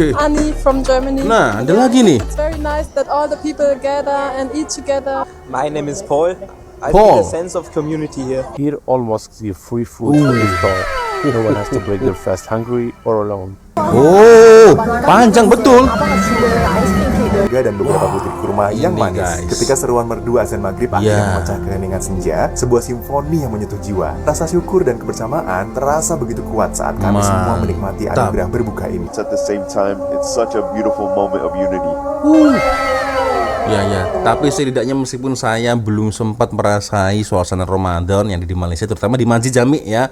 Oke. Annie from Germany. Nah, ada lagi nih. It's very nice that all the people gather and eat together. My name is Paul. I Paul. feel a sense of community here. Here, all mosques give free food for iftar. No one has to break their fast hungry or alone. Oh, panjang betul. Dan beberapa butir kurma yang Ini, manis. guys. Ketika seruan merdu azan maghrib akhirnya memecah keheningan senja, sebuah simfoni yang menyentuh jiwa. Rasa syukur dan kebersamaan terasa begitu kuat saat kami semua menikmati anugerah berbuka ini. At the same time, it's such a beautiful moment of unity. Ya. Tapi setidaknya meskipun saya belum sempat merasai suasana Ramadan yang ada di Malaysia, terutama di Masjid Jami ya,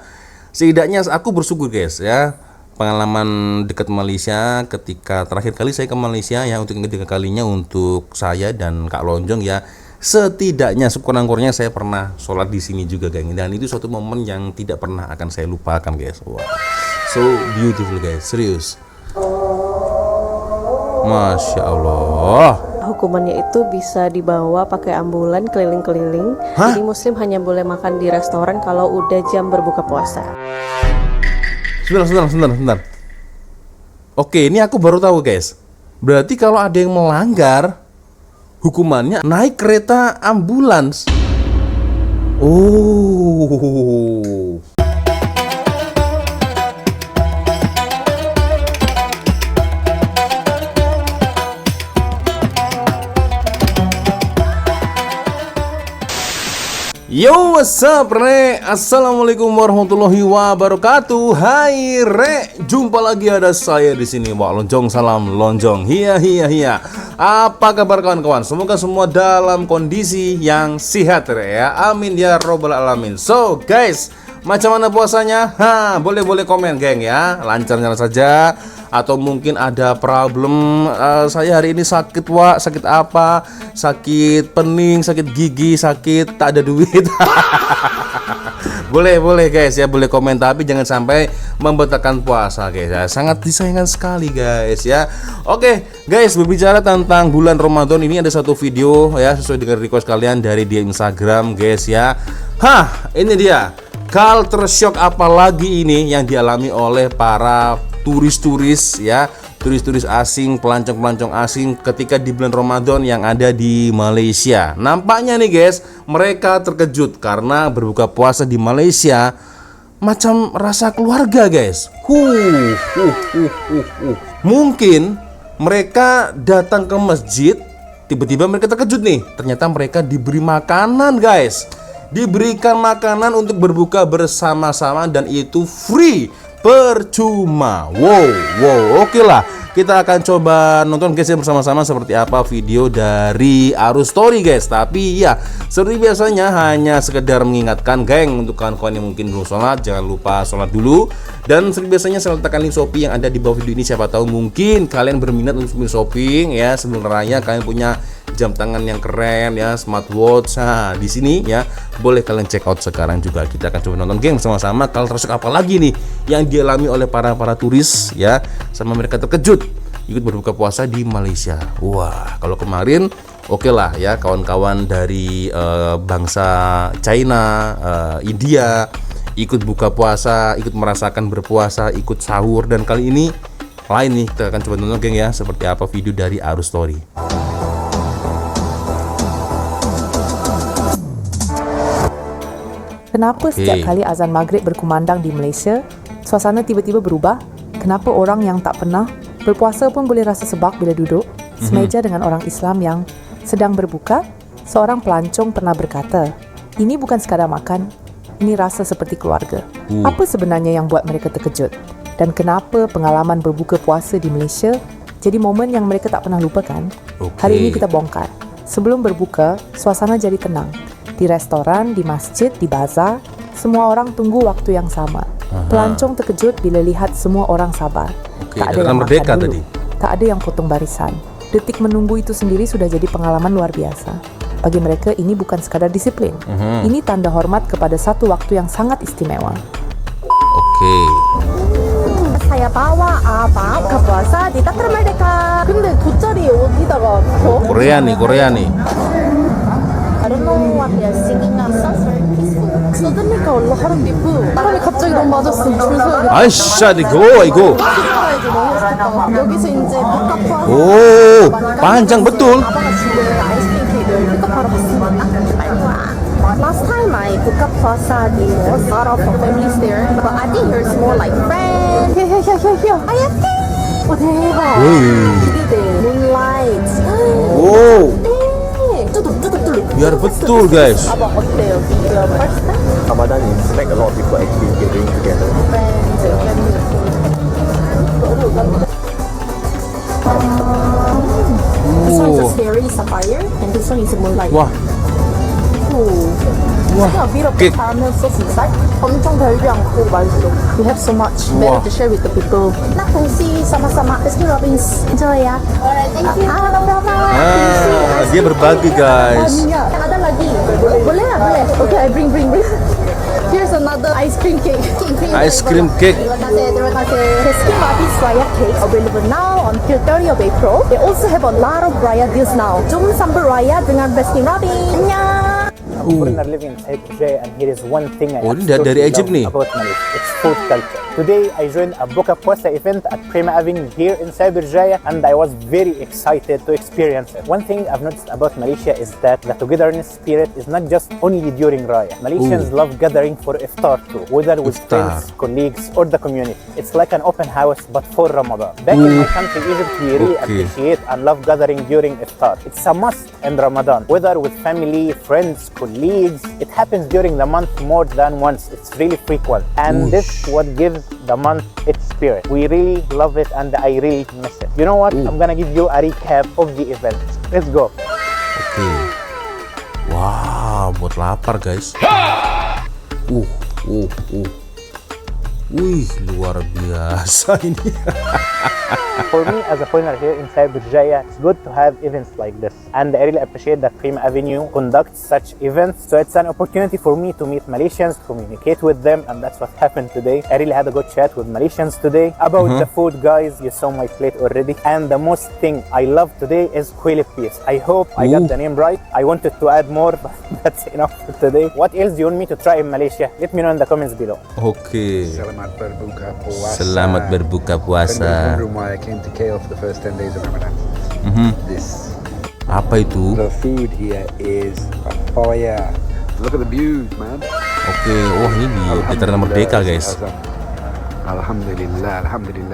setidaknya aku bersyukur guys ya. Pengalaman dekat Malaysia ketika terakhir kali saya ke Malaysia ya, untuk yang ketiga kalinya untuk saya dan Kak Lonjong ya, setidaknya sekurang-kurangnya saya pernah sholat di sini juga geng, dan itu suatu momen yang tidak pernah akan saya lupakan guys. Wow. So beautiful guys, serius. Masya Allah. Hukumannya itu bisa dibawa pakai ambulan keliling-keliling. Jadi muslim hanya boleh makan di restoran kalau udah jam berbuka puasa. Sebentar. Oke, ini aku baru tahu guys. Berarti kalau ada yang melanggar, hukumannya naik kereta ambulans. Oh. Yo, what's up, Re? Assalamualaikum warahmatullahi wabarakatuh. Hai, Re. Jumpa lagi ada saya di sini, Wak Lonjong. Salam Lonjong. Hiya. Apa kabar kawan-kawan? Semoga semua dalam kondisi yang sehat, Re ya. Amin ya robbal alamin. So, guys, macam mana puasanya? Boleh komen, geng ya. Lancar-lancar saja. Atau mungkin ada problem, saya hari ini sakit Wak, sakit apa? Sakit pening, sakit gigi, sakit tak ada duit. Boleh guys ya, boleh komen, tapi jangan sampai membatalkan puasa guys ya. Sangat disayangkan sekali guys ya. Oke guys, berbicara tentang bulan Ramadan ini, ada satu video ya sesuai dengan request kalian dari di Instagram guys ya. Ini dia culture shock apa lagi ini yang dialami oleh para turis-turis ya, turis-turis asing, pelancong-pelancong asing ketika di bulan Ramadan yang ada di Malaysia. Nampaknya nih guys, mereka terkejut karena berbuka puasa di Malaysia macam rasa keluarga guys. Mungkin mereka datang ke masjid, tiba-tiba mereka terkejut nih, ternyata mereka diberi makanan guys. Diberikan makanan untuk berbuka bersama-sama dan itu free, percuma. Wow, oke lah. Kita akan coba nonton guys ya bersama-sama seperti apa video dari Arus Story guys. Tapi ya, seperti biasanya hanya sekedar mengingatkan geng, untuk kawan-kawan yang mungkin belum sholat, jangan lupa sholat dulu. Dan seperti biasanya saya letakkan link Shopee yang ada di bawah video ini. Siapa tahu mungkin kalian berminat untuk shopping ya, sebelum raya kalian punya jam tangan yang keren ya, smartwatch. Di sini ya, boleh kalian check out sekarang juga. Kita akan coba nonton geng bersama-sama culture shock apa lagi nih yang dialami oleh para turis ya, sama mereka terkejut ikut berbuka puasa di Malaysia. Wah, kalau kemarin oke lah ya, kawan-kawan dari bangsa China, India ikut buka puasa, ikut merasakan berpuasa, ikut sahur, dan kali ini lain nih. Kita akan coba nonton geng ya, seperti apa video dari Arus Story. Kenapa setiap kali azan maghrib berkumandang di Malaysia, suasana tiba-tiba berubah? Kenapa orang yang tak pernah berpuasa pun boleh rasa sebab bila duduk semeja dengan orang Islam yang sedang berbuka? Seorang pelancong pernah berkata, ini bukan sekadar makan, ini rasa seperti keluarga. Apa sebenarnya yang buat mereka terkejut? Dan kenapa pengalaman berbuka puasa di Malaysia jadi momen yang mereka tak pernah lupakan? Hari ini kita bongkar. Sebelum berbuka, suasana jadi tenang. Di restoran, di masjid, di bazar, semua orang tunggu waktu yang sama. Pelancong terkejut bila lihat semua orang sabar. Tak ada yang makan dulu, tak ada yang potong barisan. Detik menunggu itu sendiri sudah jadi pengalaman luar biasa. Bagi mereka ini bukan sekadar disiplin. Ini tanda hormat kepada satu waktu yang sangat istimewa. Saya bawa buka puasa di Teater Merdeka. 근데 돗자리 어디다가 둬? Korea nih. I don't know what they are singing now. Sounds very peaceful. Suddenly 올라 하는 리프. 사람이 갑자기 너무 맞았어. 줄 서야 돼. 아이씨, 이거. 가야지 너무 여기서 이제 복합 플러스 Oh, panjang betul. 아빠가 지금 아이스크림 케이크를 픽업하러 갔습니다. 빨리 와. Last time I 복합 plaza there was a lot of families there, but I think here's more like friends. Here. 하얗게. 오 대박. 기대돼. Moonlight. Wow, 네. 뚜둑. biar betul guys. 아빠 어때요? The first time? Ramadan is like a lot of people actually gathering together. Friends, This one is a fairy sapphire, and this one is a moonlight. Wah, a bit of cake. caramel sauce inside. 엄청 달지 않고 맛있어. We have so much. Better to share with the people. Nak fungsi sama-sama. Baskin Robbins. Enjoy ya. Alright, thank you. No problem. dia berbagi guys. Yang ada lagi. Boleh. Okay, I bring. Here's another ice cream cake. Ice cream cake. Terima kasih. Baskin Robbins Raya cake available now until 30th of April. They also have a lot of Raya deals now. Jom sambal Raya dengan Baskin Robbins. Annyeong. I'm a foreigner living inside Berjaya, and here is one thing I ini dari absolutely Egypt love nih. about Malaysia. It's food culture. Today I joined a Buka Puasa event at Prima Avenue here inside Berjaya, and I was very excited to experience it. One thing I've noticed about Malaysia is that the togetherness spirit is not just only during Raya. Malaysians love gathering for iftar too, whether with Iftar. friends, colleagues, or the community. It's like an open house but for Ramadan. Back in my country, Egypt, we really appreciate and love gathering during iftar. It's a must in Ramadan, whether with family, friends, colleagues. It happens during the month more than once. It's really frequent, and this is what gives the month its spirit. We really love it, and I really miss it. You know what? I'm gonna give you a recap of the event. Let's go. Oke. Wah, buat lapar guys. Wih, luar biasa ini. For me, as a foreigner here inside Berjaya, it's good to have events like this. And I really appreciate that Prima Avenue conducts such events. So it's an opportunity for me to meet Malaysians, communicate with them, and that's what happened today. I really had a good chat with Malaysians today. About the food, guys, you saw my plate already. And the most thing I love today is kuih lipis. I hope I got the name right. I wanted to add more, but that's enough for today. What else do you want me to try in Malaysia? Let me know in the comments below. Oke. Selamat berbuka puasa. Selamat berbuka puasa. Why I came to KL for the first 10 days of Ramadan. This. Apa itu? The food here is fire. Look at the views, man. Oke, wah ini di Dataran Merdeka guys. Alhamdulillah.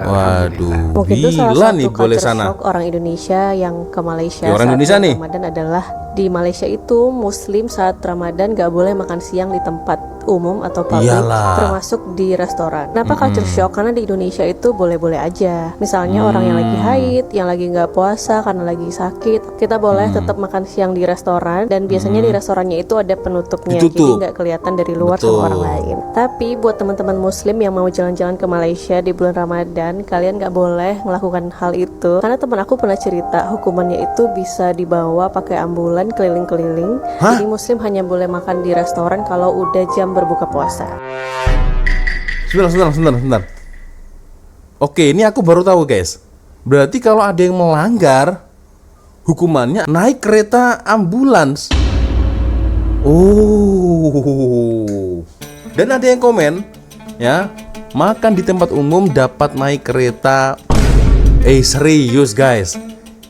Waduh, Mungkin itu salah gila satu nih boleh culture sana. shock orang Indonesia yang ke Malaysia Ya, orang saat Indonesia nih. Ramadan adalah di Malaysia itu Muslim saat Ramadan gak boleh makan siang di tempat umum atau publik, Iyalah. termasuk di restoran. Kenapa culture shock? Karena di Indonesia itu boleh-boleh aja. Misalnya orang yang lagi haid, yang lagi nggak puasa karena lagi sakit, kita boleh tetap makan siang di restoran, dan biasanya di restorannya itu ada penutupnya, Ditutup. jadi nggak kelihatan dari luar Betul. sama orang lain. Tapi buat teman-teman Muslim yang mau jalan-jalan ke Malaysia di bulan Ramadan, kalian nggak boleh melakukan hal itu. Karena teman aku pernah cerita, hukumannya itu bisa dibawa pakai ambulan keliling-keliling. Jadi Muslim hanya boleh makan di restoran kalau udah jam berbuka puasa. Sebentar. Oke, ini aku baru tahu guys. Berarti kalau ada yang melanggar, hukumannya naik kereta ambulans. Oh. Dan ada yang komen, ya, makan di tempat umum dapat naik kereta. Serius guys.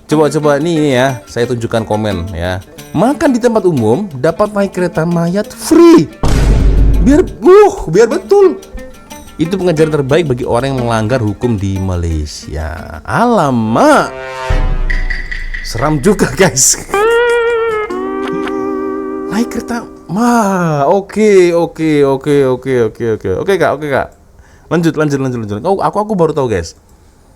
Coba nih ya, saya tunjukkan komen ya. Makan di tempat umum dapat naik kereta mayat free. Biar betul. Itu pengajaran terbaik bagi orang yang melanggar hukum di Malaysia. Alamak. Seram juga guys. Naik kereta. Oke kak. Lanjut. Aku baru tahu guys.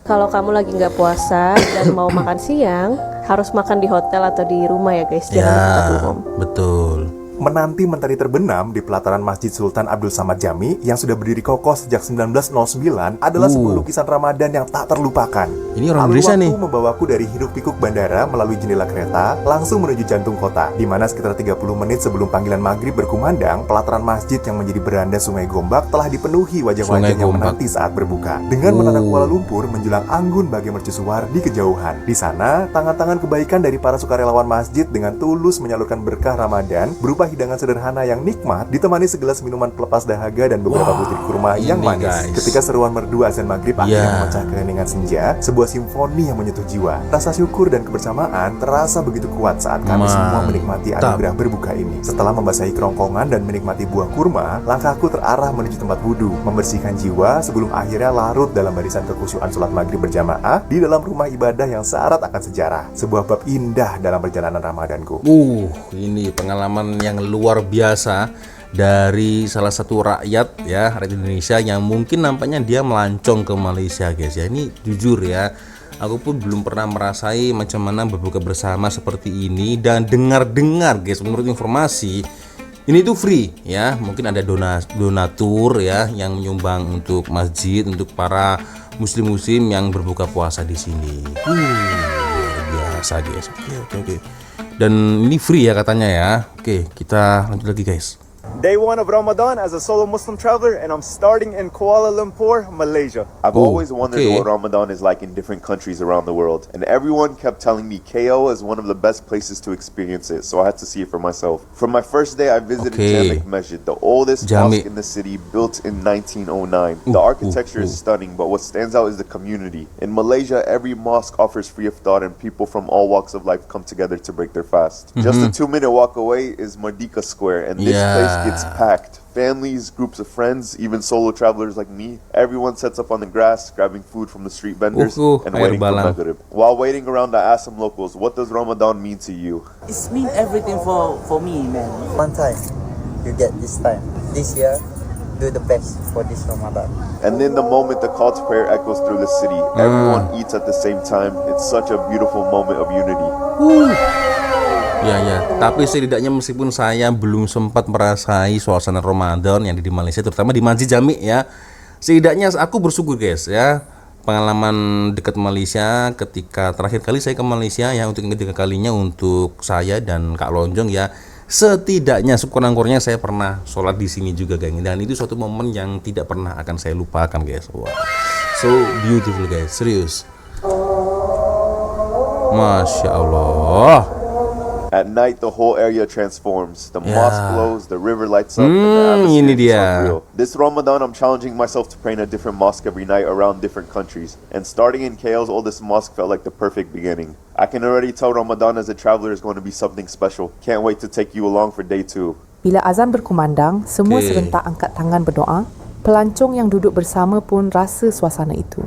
Kalau kamu lagi nggak puasa dan mau makan siang, harus makan di hotel atau di rumah ya guys, jangan di tempat umum. Betul. Menanti mentari terbenam di pelataran Masjid Sultan Abdul Samad Jami yang sudah berdiri kokoh sejak 1909 adalah sebuah lukisan Ramadan yang tak terlupakan. Ini orang Alur Indonesia waktu nih. membawaku dari hiruk-pikuk bandara melalui jendela kereta langsung menuju jantung kota, di mana sekitar 30 menit sebelum panggilan maghrib berkumandang, pelataran masjid yang menjadi beranda Sungai Gombak telah dipenuhi wajah-wajah yang menanti saat berbuka. Dengan menatap Kuala Lumpur menjulang anggun bagai mercusuar di kejauhan. Di sana, tangan-tangan kebaikan dari para sukarelawan masjid dengan tulus menyalurkan berkah Ramadan berupa hidangan sederhana yang nikmat ditemani segelas minuman pelepas dahaga dan beberapa butir kurma yang manis. guys. Ketika seruan merdu azan maghrib akhirnya memecah keheningan senja, sebuah simfoni yang menyentuh jiwa. Rasa syukur dan kebersamaan terasa begitu kuat saat kami semua menikmati anugerah berbuka ini. Setelah membasahi kerongkongan dan menikmati buah kurma, langkahku terarah menuju tempat wudhu, membersihkan jiwa sebelum akhirnya larut dalam barisan kekhusyuan sholat maghrib berjamaah di dalam rumah ibadah yang syarat akan sejarah. Sebuah bab indah dalam perjalanan Ramadanku. Ini pengalaman yang luar biasa dari salah satu rakyat ya, rakyat Indonesia yang mungkin nampaknya dia melancong ke Malaysia guys ya. Ini jujur ya, aku pun belum pernah merasai macam mana berbuka bersama seperti ini. Dan dengar-dengar guys, menurut informasi ini tuh free ya. Mungkin ada donatur ya yang menyumbang untuk masjid, untuk para muslim-muslim yang berbuka puasa di sini. Luar biasa guys. Oke. Dan ini free ya katanya ya. Oke, kita lanjut lagi guys. Day 1 of Ramadan as a solo Muslim traveler, and I'm starting in Kuala Lumpur, Malaysia. I've always wondered what Ramadan is like in different countries around the world, and everyone kept telling me KL is one of the best places to experience it, so I had to see it for myself. From my first day, I visited Jamek Masjid, the oldest mosque in the city, built in 1909. The architecture is stunning, but what stands out is the community. In Malaysia, every mosque offers free iftar, and people from all walks of life come together to break their fast. Just a 2-minute walk away is Merdeka Square, and this place gets packed. Families, groups of friends, even solo travelers like me, everyone sets up on the grass, grabbing food from the street vendors and waiting for Maghrib. While waiting around, I asked some locals, what does Ramadan mean to you? It's mean everything for me, man. One time, you get this time. This year, do the best for this Ramadan. And then the moment the call to prayer echoes through the city, everyone eats at the same time. It's such a beautiful moment of unity. Ya, tapi setidaknya meskipun saya belum sempat merasai suasana Ramadan yang di Malaysia, terutama di Masjid Jamek ya, setidaknya aku bersyukur guys ya. Pengalaman dekat Malaysia ketika terakhir kali saya ke Malaysia ya, untuk yang ketiga kalinya untuk saya dan Kak Lonjong ya, setidaknya sekurang-kurangnya saya pernah sholat di sini juga guys, dan itu suatu momen yang tidak pernah akan saya lupakan guys. Wow, so beautiful guys, serius. Masya Allah. At night, the whole area transforms. The mosque glows, the river lights up, and the atmosphere is unreal. This Ramadan, I'm challenging myself to pray in a different mosque every night around different countries. And starting in KL's oldest mosque felt like the perfect beginning. I can already tell Ramadan as a traveler is going to be something special. Can't wait to take you along for day 2. Bila azan berkumandang, semua serentak angkat tangan berdoa. Pelancong yang duduk bersama pun rasa suasana itu.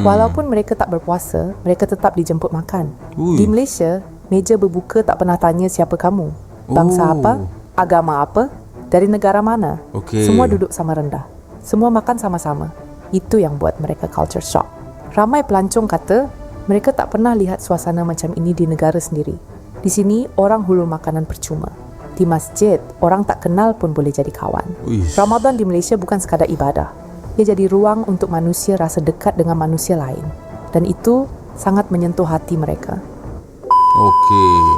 Walaupun mereka tak berpuasa, mereka tetap dijemput makan. Di Malaysia, meja berbuka tak pernah tanya siapa kamu, bangsa apa, agama apa, dari negara mana. Semua duduk sama rendah, semua makan sama-sama. Itu yang buat mereka culture shock. Ramai pelancong kata mereka tak pernah lihat suasana macam ini di negara sendiri. Di sini orang hulur makanan percuma. Di masjid, orang tak kenal pun boleh jadi kawan. Ramadan di Malaysia bukan sekadar ibadah. Ia jadi ruang untuk manusia rasa dekat dengan manusia lain. Dan itu sangat menyentuh hati mereka.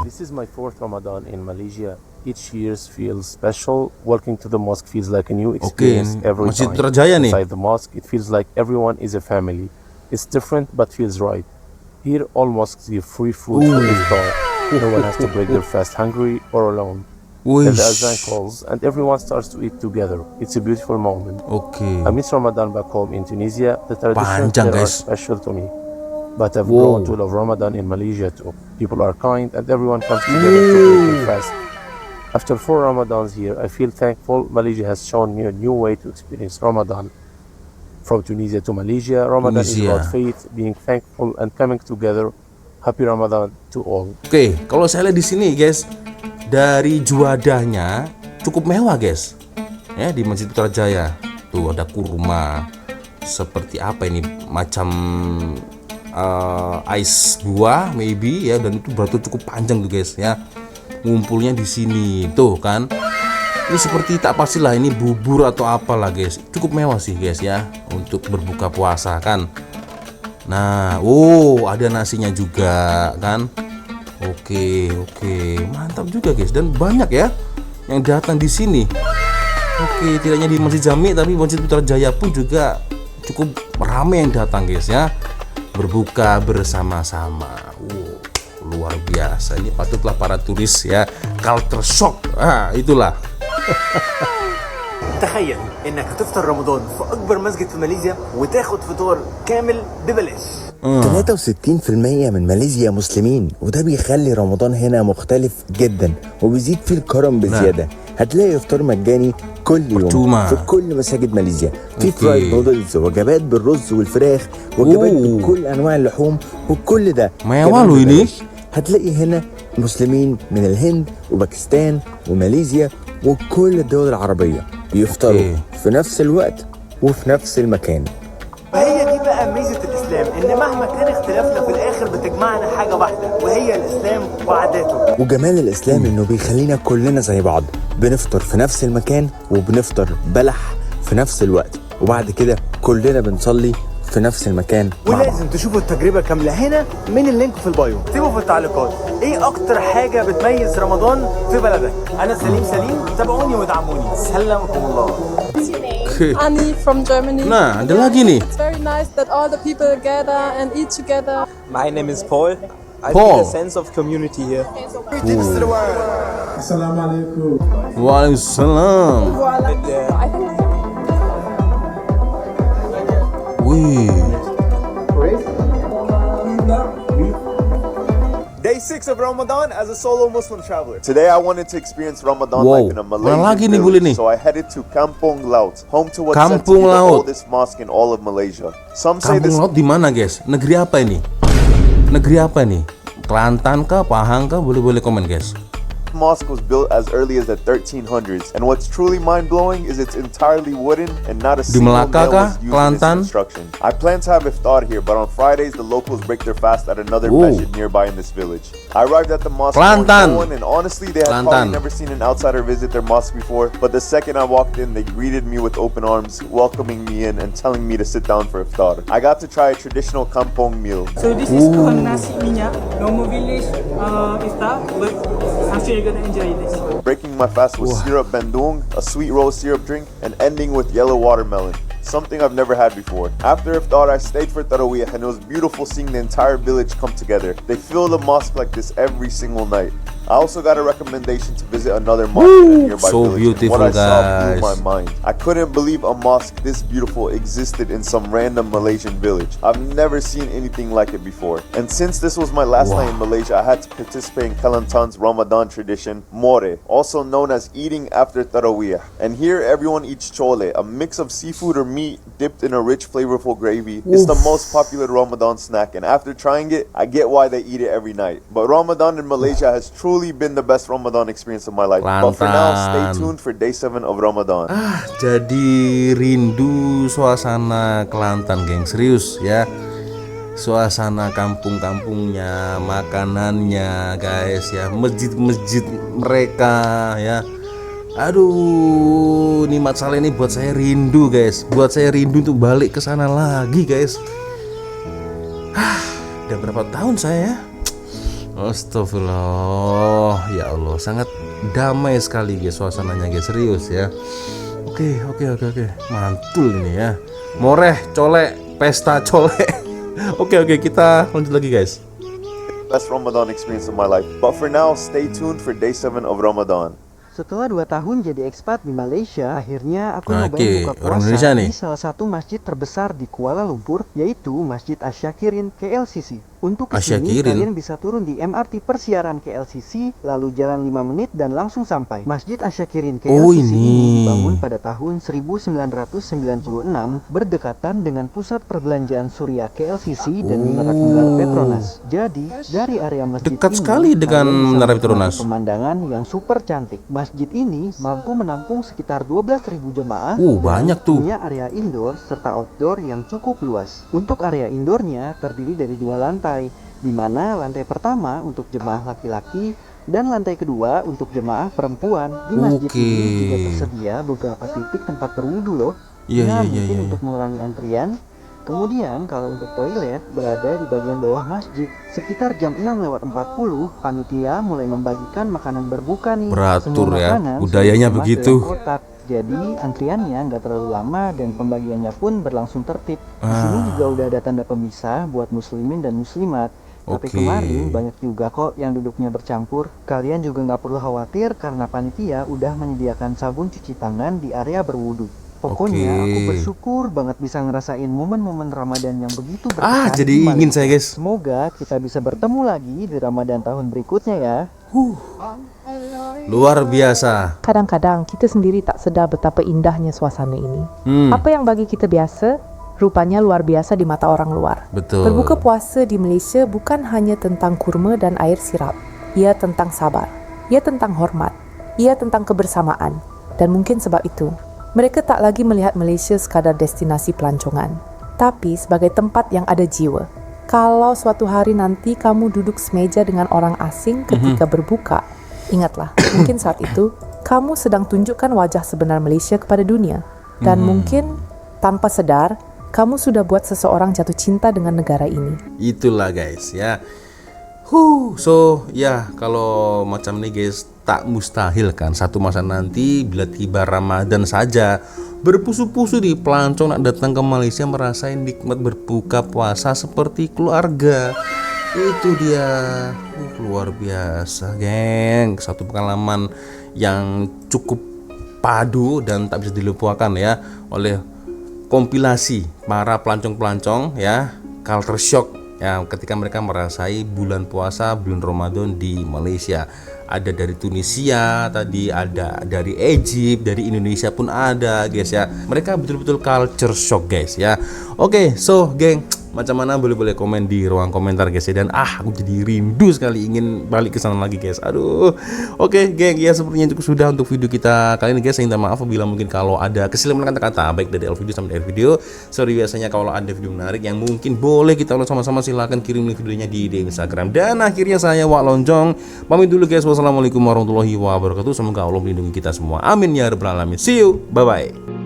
This is my 4th Ramadan in Malaysia. Each year feels special. Walking to the mosque feels like a new experience every Masjid time. Putrajaya nih. Inside the mosque, it feels like everyone is a family. It's different but feels right. Here, all mosques give free food for iftar. No one has to break their fast hungry or alone. Then the azan calls and everyone starts to eat together. It's a beautiful moment. I miss Ramadan back home in Tunisia. The traditions there are special to me. But I've grown to love Ramadan in Malaysia too. People are kind and everyone comes together to break their fast. After 4 Ramadans here, I feel thankful. Malaysia has shown me a new way to experience Ramadan. From Tunisia to Malaysia, Ramadan is about faith, being thankful and coming together. Happy Ramadan to all. Kalau saya lihat di sini guys, dari juadahnya cukup mewah guys. Ya, di Masjid Putrajaya. Tuh ada kurma. Seperti apa ini? Macam ice buah maybe ya, dan itu beratur cukup panjang tuh guys ya. Ngumpulnya di sini tuh kan. Ini seperti tak pastilah ini bubur atau apalah guys. Cukup mewah sih guys ya untuk berbuka puasa kan. Nah, ada nasinya juga kan. Oke, mantap juga guys, dan banyak ya yang datang di sini. Tidak hanya di Masjid Jamek, tapi Masjid Putrajaya pun juga cukup ramai yang datang guys ya, berbuka bersama-sama. luar biasa. Ini patutlah para turis ya, culture shock. Itulah. تخيل انك تفطر رمضان في اكبر مسجد في ماليزيا وتاخد فطار كامل ببلاش. 63% من ماليزيا مسلمين، وده بيخلي رمضان هنا مختلف جدا وبيزيد فيه الكرم بزيادة. هتلاقي افطار مجاني كل يوم في كل مساجد ماليزيا. في فرايد نودلز، وجبات بالرز والفراخ، وجبات بكل انواع اللحوم، وكل ده هتلاقي هنا مسلمين من الهند وباكستان وماليزيا وكل الدول العربية بيفطروا في نفس الوقت وفي نفس المكان. وهي دي بقى ميزة الإسلام، إن مهما كان اختلافنا في الآخر بتجمعنا حاجة واحدة وهي الإسلام وعاداته. وجمال الإسلام إنه بيخلينا كلنا زي بعض، بنفطر في نفس المكان وبنفطر بلح في نفس الوقت، وبعد كده كلنا بنصلي في نفس المكان. ولازم تشوفوا التجربة كاملة هنا من اللينك في البايو. اكتبوا في التعليقات ايه اكتر حاجة بتميز رمضان في بلدك. انا سليم، تابعوني وادعموني. سلمكم الله. Annie from Germany. Nah, ada lagi nih. It's very nice that all the people gather and eat together. My name is Paul. I Paul. feel a sense of community here. Assalamualaikum. Waalaikumsalam. Day 6 of Ramadan as a solo Muslim traveler. Today I wanted to experience Ramadan life in a Malaysian village, so I headed to Kampung Laut, home to what's said to be the oldest mosque in all of Malaysia. Some say this. Kampung Laut di mana, guys? Negeri apa ini? Negeri apa nih? Kelantan kah, Pahang kah? Boleh komen, guys. Mosque was built as early as the 1300s, and what's truly mind-blowing is it's entirely wooden and not a single nail was used in its construction. I plan to have iftar here, but on Fridays the locals break their fast at another masjid nearby in this village. I arrived at the mosque knowing no one, and honestly they had probably never seen an outsider visit their mosque before, but the second I walked in they greeted me with open arms, welcoming me in and telling me to sit down for iftar. I got to try a traditional kampung meal. So this is called nasi minyak, normal village iftar, but I'm sure you're gonna enjoy this. Breaking my fast with syrup bandung, a sweet rose syrup drink, and ending with yellow watermelon, something I've never had before. After iftar, I stayed for Tarawih, and it was beautiful seeing the entire village come together. They fill the mosque like this every single night. I also got a recommendation to visit another mosque in a nearby village. Beautiful, what I saw guys. blew my mind. I couldn't believe a mosque this beautiful existed in some random Malaysian village. I've never seen anything like it before. And since this was my last night in Malaysia, I had to participate in Kelantan's Ramadan tradition, More, also known as eating after Tarawih. And here everyone eats chole, a mix of seafood or meat dipped in a rich flavorful gravy. It's the most popular Ramadan snack, and after trying it, I get why they eat it every night. But Ramadan in Malaysia has truly been the best Ramadan experience of my life. But for now, stay tuned for day 7 of Ramadan. Jadi rindu suasana Kelantan, geng. Serius ya. Suasana kampung-kampungnya, makanannya, guys ya, masjid-masjid mereka ya. Aduh, nikmat saleh ini buat saya rindu, guys. Buat saya rindu untuk balik ke sana lagi, guys. Udah berapa tahun saya? Astagfirullah, ya Allah, sangat damai sekali guys suasananya, guys. Serius ya. Oke, mantul ini ya. Moreh, colek, pesta colek. Oke, kita lanjut lagi, guys. Best Ramadan experience of my life. But for now, stay tuned for day 7 of Ramadan. Setelah 2 tahun jadi ekspat di Malaysia, akhirnya aku nyobain buka puasa di salah satu masjid terbesar di Kuala Lumpur, yaitu Masjid Asyakirin KLCC. Untuk kesini, kalian bisa turun di MRT Persiaran KLCC, lalu jalan 5 menit dan langsung sampai. Masjid Asyakirin KLCC ini dibangun pada tahun 1996, berdekatan dengan pusat perbelanjaan Suria KLCC dan Menara Petronas. Jadi, dari area masjid dekat ini, sekali dengan Menara Petronas. Pemandangan yang super cantik. Masjid ini mampu menampung sekitar 12.000 jemaah. Banyak tuh. Punya area indoor serta outdoor yang cukup luas. Untuk area indoornya terdiri dari 2 lantai, di mana lantai pertama untuk jemaah laki-laki dan lantai kedua untuk jemaah perempuan. Di masjid ini juga tersedia beberapa titik tempat berwudu loh. Mungkin untuk mengurangi antrian. Kemudian kalau untuk toilet berada di bagian bawah masjid. Sekitar jam 6:40 panitia mulai membagikan makanan berbuka nih. Beratur ya, budayanya begitu. Jadi antriannya nggak terlalu lama dan pembagiannya pun berlangsung tertib. Di sini juga udah ada tanda pemisah buat muslimin dan muslimat. Tapi Oke. kemarin banyak juga kok yang duduknya bercampur. Kalian juga nggak perlu khawatir karena panitia udah menyediakan sabun cuci tangan di area berwudu. Pokoknya Oke. aku bersyukur banget bisa ngerasain momen-momen Ramadan yang begitu berkesan. Jadi di ingin Malaysia. saya, guys. Semoga kita bisa bertemu lagi di Ramadan tahun berikutnya ya. Luar biasa. Kadang-kadang kita sendiri tak sedar betapa indahnya suasana ini. Apa yang bagi kita biasa, rupanya luar biasa di mata orang luar. Betul. Berbuka puasa di Malaysia bukan hanya tentang kurma dan air sirap. Ia tentang sabar. Ia tentang hormat. Ia tentang kebersamaan. Dan mungkin sebab itu, mereka tak lagi melihat Malaysia sekadar destinasi pelancongan, tapi sebagai tempat yang ada jiwa. Kalau suatu hari nanti kamu duduk semeja dengan orang asing ketika berbuka, ingatlah, mungkin saat itu kamu sedang tunjukkan wajah sebenar Malaysia kepada dunia. Dan mungkin tanpa sadar, kamu sudah buat seseorang jatuh cinta dengan negara ini. Itulah guys ya. So ya kalau macam ini guys, tak mustahil kan satu masa nanti bila tiba Ramadan saja berpusu-pusu di pelancong nak datang ke Malaysia merasain nikmat berbuka puasa seperti keluarga. Itu dia. Luar biasa geng. Satu pengalaman yang cukup padu dan tak bisa dilupakan ya oleh kompilasi para pelancong-pelancong ya, culture shock ya ketika mereka merasai bulan puasa, bulan Ramadan di Malaysia. Ada dari Tunisia tadi, ada dari Egypt, dari Indonesia pun ada guys ya. Mereka betul-betul culture shock guys ya. Oke, so geng, macam mana boleh komen di ruang komentar guys ya. Dan aku jadi rindu sekali ingin balik ke sana lagi guys. Aduh. Oke geng, ya sepertinya cukup sudah untuk video kita kali ini guys. Saya minta maaf apabila mungkin kalau ada kesilapan kata-kata baik dari video sampai dari video. Sorry, biasanya kalau ada video menarik yang mungkin boleh kita upload sama-sama, silahkan kirim link videonya di Instagram. Dan akhirnya saya Wak Lonjong pamit dulu guys. Wassalamualaikum warahmatullahi wabarakatuh. Semoga Allah melindungi kita semua. Amin ya rabbal alamin. See you. Bye bye.